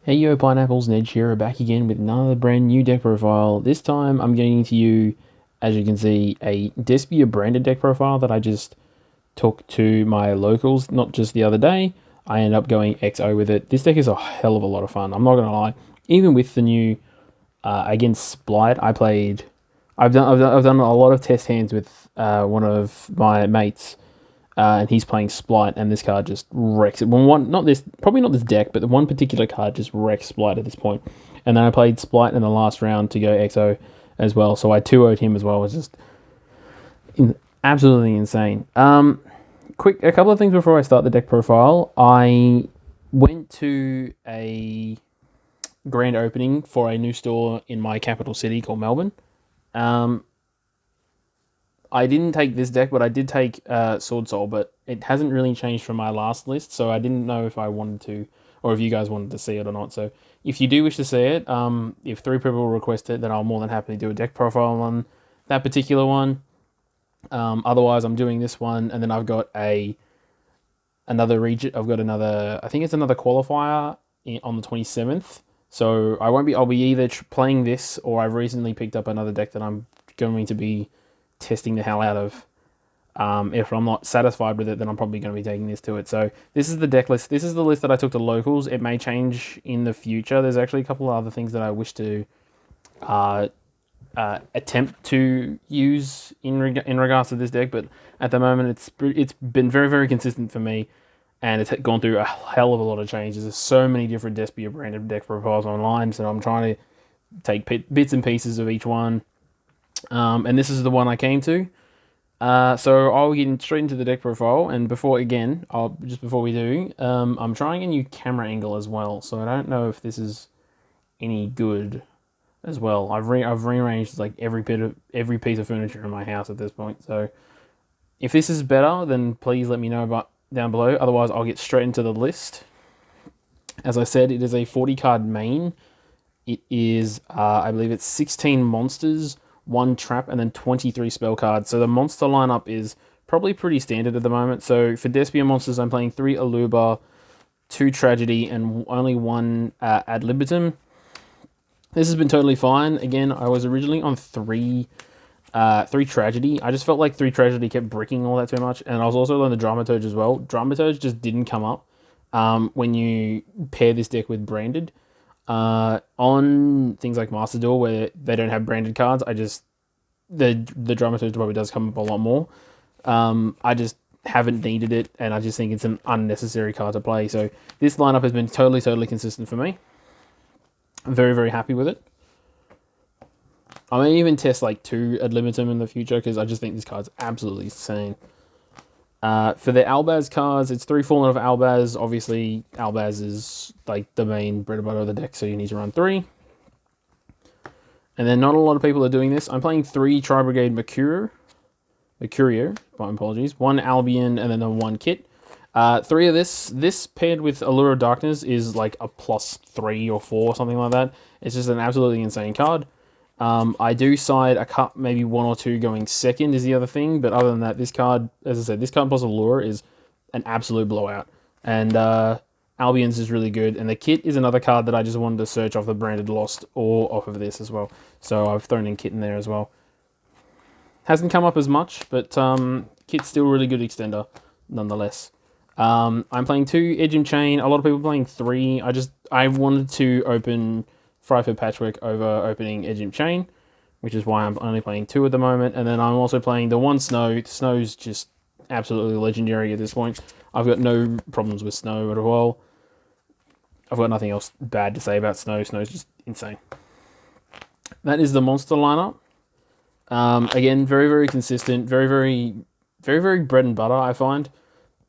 Hey yo, Pineapples, Ned Shearer back again with another brand new deck profile. This time I'm getting to you, as you can see, a Despia branded deck profile that I just took to my locals, not just the other day. I ended up going XO with it. This deck is a hell of a lot of fun, I'm not going to lie. Even with the new, against Blight, I've done a lot of test hands with one of my mates, and he's playing Splight, and this card just wrecks it. Well, not this, probably not this deck, but the one particular card just wrecks Splight at this point. And then I played Splight in the last round to go XO as well, so I 2-0'd him as well. It was just absolutely insane. A couple of things before I start the deck profile. I went to a grand opening for a new store in my capital city called Melbourne. Um, I didn't take this deck, but I did take Swordsoul, but it hasn't really changed from my last list, so I didn't know if I wanted to, or if you guys wanted to see it or not. So if you do wish to see it, if three people request it, then I'll more than happily do a deck profile on that particular one. Otherwise, I'm doing this one, and then I've got another region. I've got another. I think it's another qualifier on the 27th. So I won't be. I'll be either playing this, or I've recently picked up another deck that I'm going to be testing the hell out of. If I'm not satisfied with it, then I'm probably going to be taking this to it. So this is the deck list. This is the list that I took to locals. It may change in the future. There's actually a couple of other things that I wish to uh, attempt to use in regards to this deck, but at the moment it's been very consistent for me, and it's gone through a hell of a lot of changes. There's so many different Despia branded deck profiles online, so I'm trying to take bits and pieces of each one. And this is the one I came to. So I'll get straight into the deck profile, and before we do, I'm trying a new camera angle as well, so I don't know if this is any good as well. I've rearranged like every piece of furniture in my house at this point. So if this is better, then please let me know about down below. Otherwise, I'll get straight into the list. As I said, it is a 40 card main. It is, I believe it's 16 monsters, 1 trap, and then 23 spell cards. So the monster lineup is probably pretty standard at the moment. So for Despia monsters, I'm playing 3 Aluba, 2 Tragedy, and only 1 Ad Libitum. This has been totally fine. Again, I was originally on 3 Tragedy. I just felt like 3 Tragedy kept bricking all that too much. And I was also on the Dramaturge as well. Dramaturge just didn't come up when you pair this deck with Branded. On things like Master Duel, where they don't have branded cards, the Dramaturge probably does come up a lot more. I just haven't needed it, and I just think it's an unnecessary card to play. So this lineup has been totally consistent for me. I'm very happy with it. I may even test like 2 Ad Libitum in the future, because I just think this card's absolutely insane. For the Albaz cards, it's 3 Fallen of Albaz. Obviously, Albaz is like the main bread and butter of the deck, so you need to run 3. And then not a lot of people are doing this. I'm playing 3 Tri-Brigade Mercurio, my apologies. 1 Albion, and then the 1 Kit. 3 of this paired with Allure of Darkness is like a +3 or 4, something like that. It's just an absolutely insane card. I do side a cup, maybe 1 or 2 going second is the other thing, but other than that, this card, as I said, this card plus Allure is an absolute blowout. And Albion's is really good, and the Kit is another card that I just wanted to search off the Branded Lost or off of this as well. So I've thrown in Kit in there as well. Hasn't come up as much, but Kit's still a really good extender, nonetheless. I'm playing 2 Edgem Chain. A lot of people playing 3. I wanted to open Fryford Patchwork over opening Edgem Chain, which is why I'm only playing 2 at the moment. And then I'm also playing the 1 Snow. Snow's just absolutely legendary at this point. I've got no problems with Snow at all. I've got nothing else bad to say about Snow. Snow's just insane. That is the monster lineup. Again, very consistent. Very bread and butter, I find.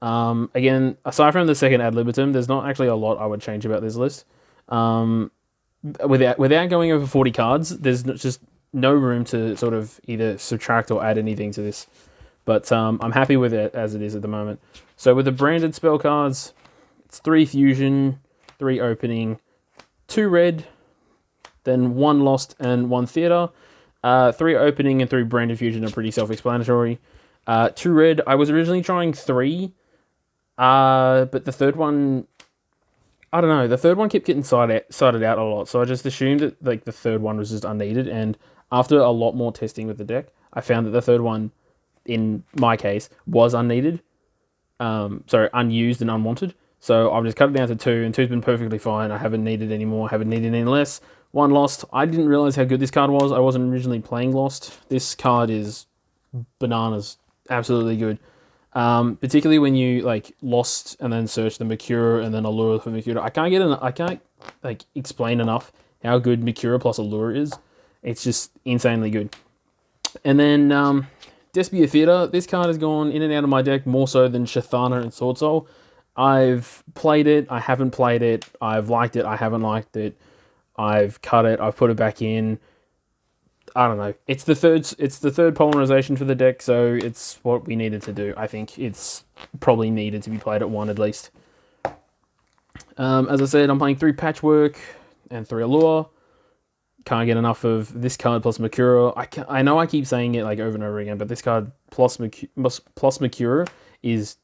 Again, aside from the second Ad Libitum, there's not actually a lot I would change about this list. Without going over 40 cards, there's just no room to sort of either subtract or add anything to this. But I'm happy with it as it is at the moment. So with the branded spell cards, it's 3 fusion, 3 opening, 2 red, then 1 lost and 1 theater. 3 opening and 3 branded fusion are pretty self-explanatory. 2 red, I was originally trying 3, but the third one I don't know. The third one kept getting sided out a lot, so I just assumed that like the third one was just unneeded. And after a lot more testing with the deck, I found that the third one, in my case, was unneeded. Sorry, unused and unwanted. So I've just cut it down to two, and two's been perfectly fine. I haven't needed any more. Haven't needed any less. One Lost. I didn't realize how good this card was. I wasn't originally playing Lost. This card is bananas. Absolutely good. Particularly when you like Lost and then search the Mercura and then Allure for Mercura. I can't like explain enough how good Mercura plus Allure is. It's just insanely good. And then Despia Theatre. This card has gone in and out of my deck more so than Shathana and Swordsoul. I've played it. I haven't played it. I've liked it. I haven't liked it. I've cut it. I've put it back in. I don't know. It's the third polymerization for the deck, so it's what we needed to do. I think it's probably needed to be played at 1 at least. As I said, I'm playing 3 Patchwork and 3 Allure. Can't get enough of this card plus Mercura. I know I keep saying it like over and over again, but this card plus Mercura is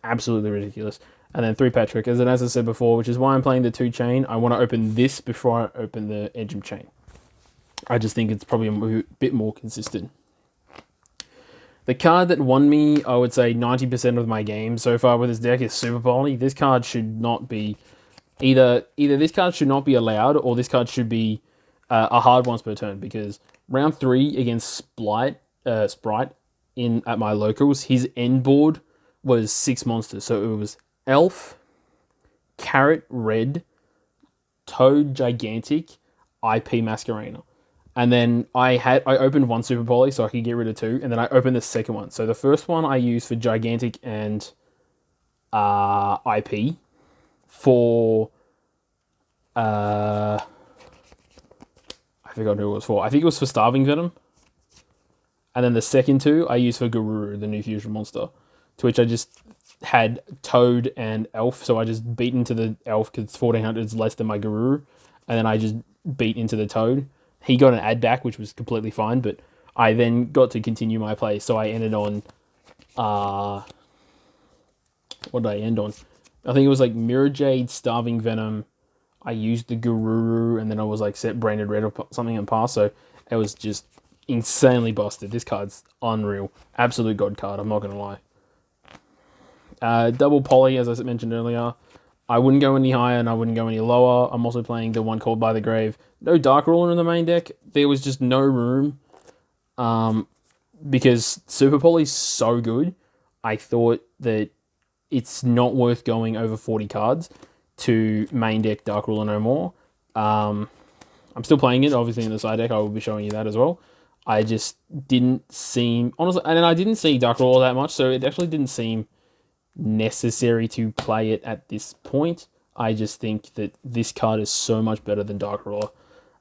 absolutely ridiculous. And then 3 Patchwork, as I said before, which is why I'm playing the 2 Chain. I want to open this before I open the Edgem Chain. I just think it's probably a bit more consistent. The card that won me, I would say 90% of my games so far with this deck is Super Poly. This card should not be either this card should not be allowed, or this card should be a hard once per turn, because round 3 against Sprite at my locals, his end board was 6 monsters. So it was Elf, Carrot Red, Toad Gigantic, IP Masquerena. And then I opened 1 Super Poly so I could get rid of 2, and then I opened the second one. So the first one I used for Gigantic and IP for I forgot who it was for. I think it was for Starving Venom. And then the second 2 I used for Garuru, the new fusion monster, to which I just had Toad and Elf. So I just beat into the Elf because 1400 is less than my Garuru, and then I just beat into the Toad. He got an add back, which was completely fine, but I then got to continue my play, so I ended on... what did I end on? I think it was like Mirror Jade, Starving Venom. I used the Garuru, and then I was like set Branded Red or something and pass, so it was just insanely busted. This card's unreal. Absolute god card, I'm not going to lie. Double Poly, as I mentioned earlier. I wouldn't go any higher and I wouldn't go any lower. I'm also playing the one called By the Grave. No Dark Ruler in the main deck. There was just no room. Because Super Poly's so good, I thought that it's not worth going over 40 cards to main deck Dark Ruler no more. I'm still playing it, obviously, in the side deck. I will be showing you that as well. I just didn't seem... Honestly, and I didn't see Dark Ruler that much, so it actually didn't seem necessary to play it at this point. I just think that this card is so much better than Dark Ruler.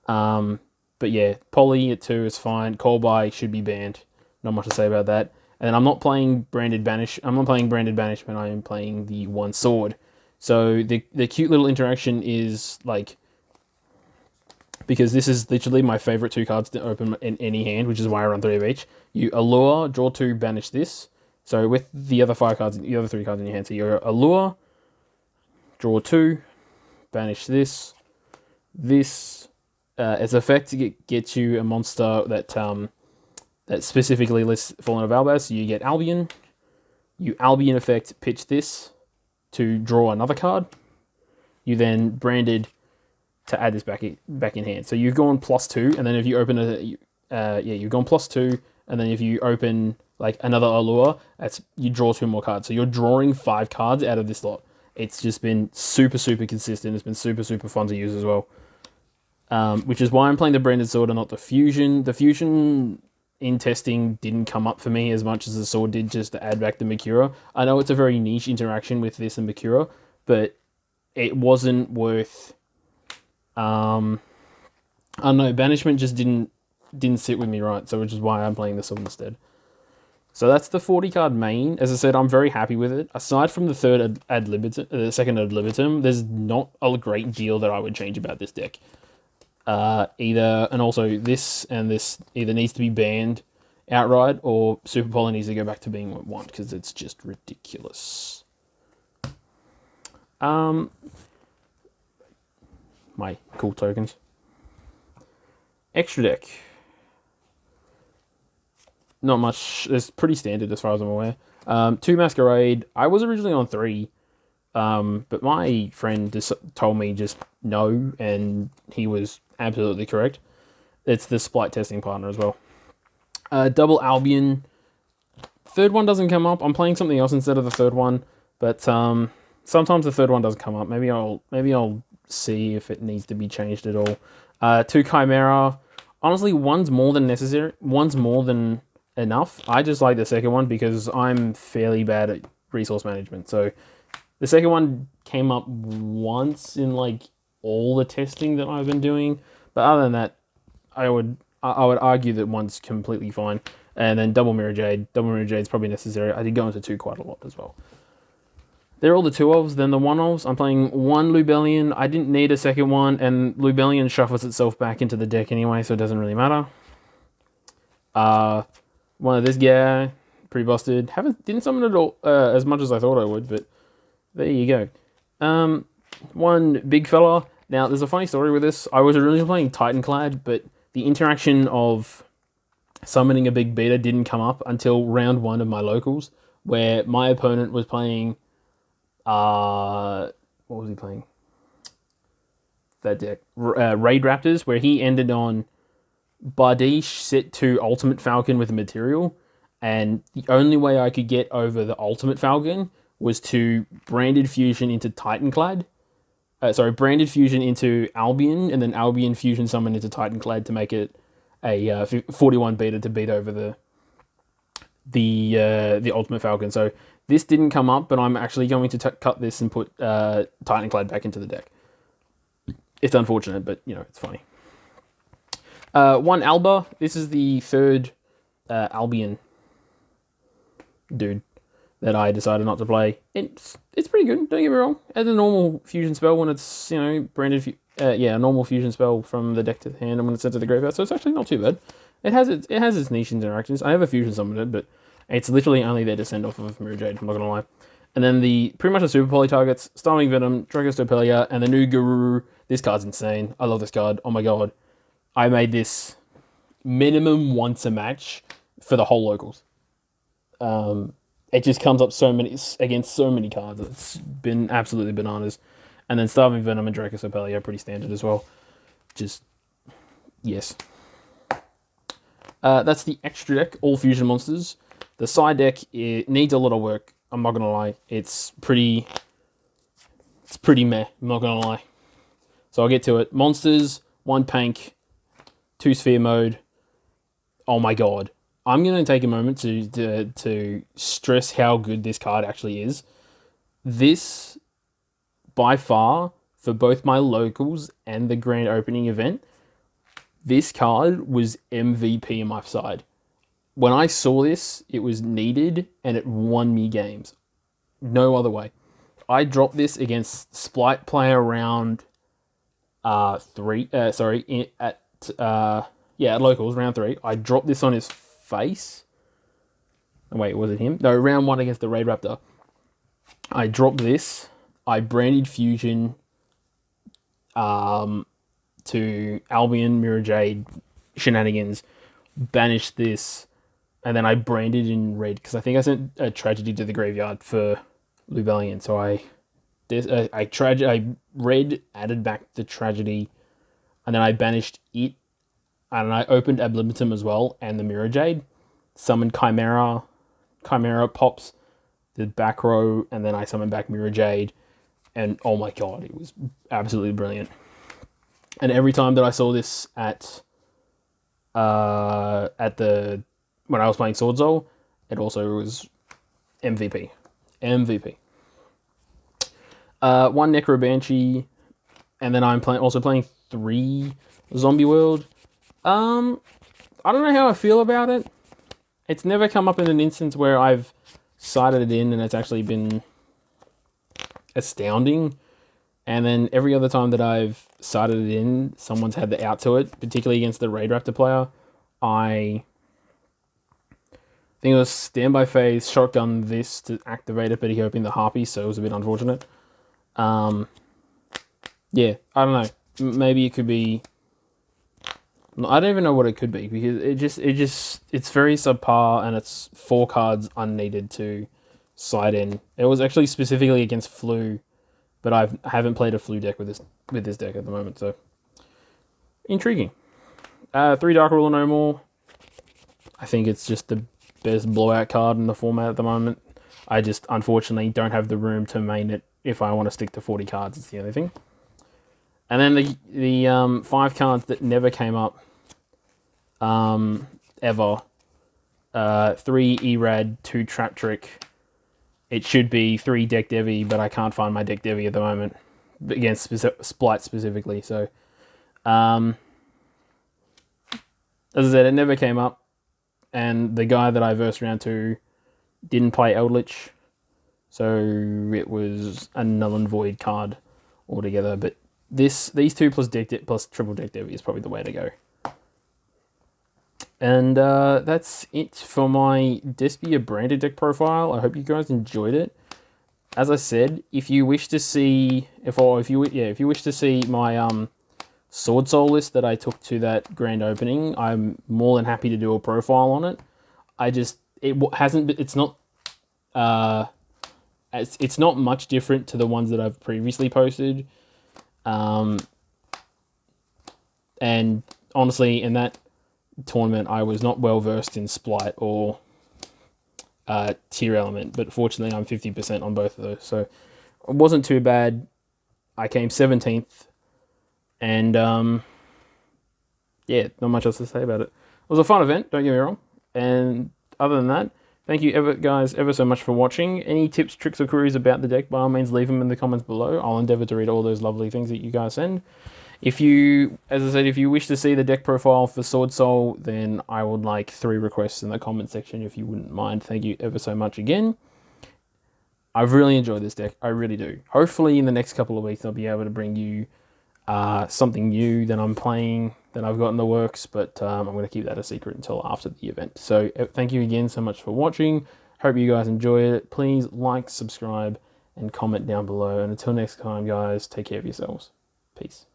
But yeah, Poly at 2 is fine. Call By should be banned. Not much to say about that. And I'm not playing Branded Banishment. I am playing the 1 Sword. So the cute little interaction is like, because this is literally my favorite 2 cards to open in any hand, which is why I run 3 of each. You Allure, draw 2, banish this. So with the other 3 cards in your hand, so you're Allure, draw 2, banish this. This, as effect, gets you a monster that that specifically lists Fallen of Albaz. So you get Albion. You Albion effect, pitch this to draw another card. You then branded to add this back in hand. So you've gone +2, and then if you open you've gone +2, and then if you open like another Allure, you draw 2 more cards. So you're drawing 5 cards out of this lot. It's just been super, super consistent. It's been super, super fun to use as well. Which is why I'm playing the Branded Sword and not the Fusion. The Fusion in testing didn't come up for me as much as the Sword did, just to add back the Mercura. I know it's a very niche interaction with this and Mercura, but it wasn't worth... I don't know, Banishment just didn't sit with me right, so which is why I'm playing the Sword instead. So that's the 40 card main. As I said, I'm very happy with it. Aside from the second ad libitum, there's not a great deal that I would change about this deck. And also this and this either needs to be banned outright, or Super Poly needs to go back to being what it wants, because it's just ridiculous. my cool tokens. Extra deck. Not much. It's pretty standard as far as I'm aware. 2 Masquerade. I was originally on 3, but my friend just told me just no, and he was absolutely correct. It's the Splight testing partner as well. Double Albion. Third one doesn't come up. I'm playing something else instead of the third one, but sometimes the third one doesn't come up. Maybe I'll see if it needs to be changed at all. 2 Chimera. Honestly, one's more than necessary. One's more than enough. I just like the second one because I'm fairly bad at resource management. So the second one came up once in like all the testing that I've been doing, but other than that, I would argue that one's completely fine. And then Double Mirror Jade. Double Mirror Jade's probably necessary. I did go into 2 quite a lot as well. They're all the 2-ofs, then the 1-ofs. I'm playing 1 Lubellion. I didn't need a second one, and Lubellion shuffles itself back into the deck anyway, so it doesn't really matter. One of this guy, pretty busted. Didn't summon it all as much as I thought I would, but there you go. 1 big fella. Now, there's a funny story with this. I was originally playing Titanclad, but the interaction of summoning a big beta didn't come up until round 1 of my locals, where my opponent was playing... what was he playing? That deck. Raid Raptors, where he ended on Bardiche set to Ultimate Falcon with a material, and the only way I could get over the Ultimate Falcon was to Branded Fusion into Titanclad. Branded Fusion into Albion, and then Albion Fusion summon into Titanclad to make it a 41 beta to beat over the Ultimate Falcon. So this didn't come up, but I'm actually going to cut this and put Titanclad back into the deck. It's unfortunate, but, it's funny. 1 Alba. This is the 3rd Albion dude that I decided not to play. It's pretty good, don't get me wrong. As a normal fusion spell when it's, branded... a normal fusion spell from the deck to the hand and when it's sent to the graveyard, so it's actually not too bad. It has its niche interactions. I have a fusion summoned it, but it's literally only there to send off of Mirror Jade, I'm not gonna lie. And then pretty much the super poly targets, Starving Venom, Dracostopelia, and the new Guru. This card's insane. I love this card. Oh my god. I made this minimum once a match for the whole locals. It just comes up against so many cards. It's been absolutely bananas. And then Starving Venom and Dracostopelia are pretty standard as well. Just, yes. That's the extra deck, all fusion monsters. The side deck, it needs a lot of work. I'm not gonna lie. It's pretty meh. I'm not gonna lie. So I'll get to it. Monsters, 1 Pank, 2 Sphere Mode. Oh my god. I'm gonna take a moment to stress how good this card actually is. This, by far, for both my locals and the grand opening event, this card was MVP in my side. When I saw this, it was needed and it won me games. No other way. I dropped this against Splight player round 3. At locals round 3. I dropped this on his face. Oh, wait, was it him? No, round 1 against the Raid Raptor. I dropped this. I branded Fusion to Albion, Mirror Jade, shenanigans, banished this, and then I branded in red because I think I sent a Tragedy to the graveyard for Lubellion. So I red added back the Tragedy, and then I banished it, and I opened Ad Libitum as well, and the Mirror Jade, summoned Chimera pops the back row, and then I summoned back Mirror Jade, and oh my god, it was absolutely brilliant. And every time that I saw this at when I was playing Swordsoul, it also was MVP. 1 Necro Banshee, and then I'm also playing 3 Zombie World. I don't know how I feel about it. It's never come up in an instance where I've sided it in and it's actually been astounding. And then every other time that I've sided it in, someone's had the out to it, particularly against the Raid Raptor player. I think it was standby phase, shotgun this to activate it, but he opened the Harpy, so it was a bit unfortunate. Yeah, I don't know. maybe it could be. I don't even know what it could be because it's very subpar and it's 4 cards unneeded to side in. It was actually specifically against Flu, but I haven't played a Flu deck with this deck at the moment, so intriguing. 3 Dark Ruler no more. I think it's just the best blowout card in the format at the moment. I just unfortunately don't have the room to main it if I want to stick to 40 cards. It's the only thing. And then the 5 cards that never came up ever. 3 Erad, 2 Trap Trick. It should be 3 Deck Devi, but I can't find my Deck Devi at the moment against Splight specifically. So, as I said, it never came up, and the guy that I versed round to didn't play Eldritch, so it was a null and void card altogether. But these 2 plus triple Deck Devi is probably the way to go. And that's it for my Despia branded deck profile. I hope you guys enjoyed it. As I said, if you wish to see if you wish to see my Swordsoul list that I took to that grand opening, I'm more than happy to do a profile on it. It's not much different to the ones that I've previously posted. And honestly, in that tournament, I was not well versed in Splight or Tier Element, but fortunately I'm 50% on both of those, so it wasn't too bad. I came 17th, and yeah, not much else to say about it. It was a fun event, don't get me wrong, and other than that, thank you guys ever so much for watching. Any tips, tricks, or queries about the deck, by all means leave them in the comments below. I'll endeavour to read all those lovely things that you guys send. If you, as I said, if you wish to see the deck profile for Swordsoul, then I would like 3 requests in the comment section if you wouldn't mind. Thank you ever so much again. I've really enjoyed this deck. I really do. Hopefully in the next couple of weeks I'll be able to bring you something new that I'm playing, that I've got in the works, but I'm going to keep that a secret until after the event. So thank you again so much for watching. Hope you guys enjoyed it. Please like, subscribe, and comment down below. And until next time, guys, take care of yourselves. Peace.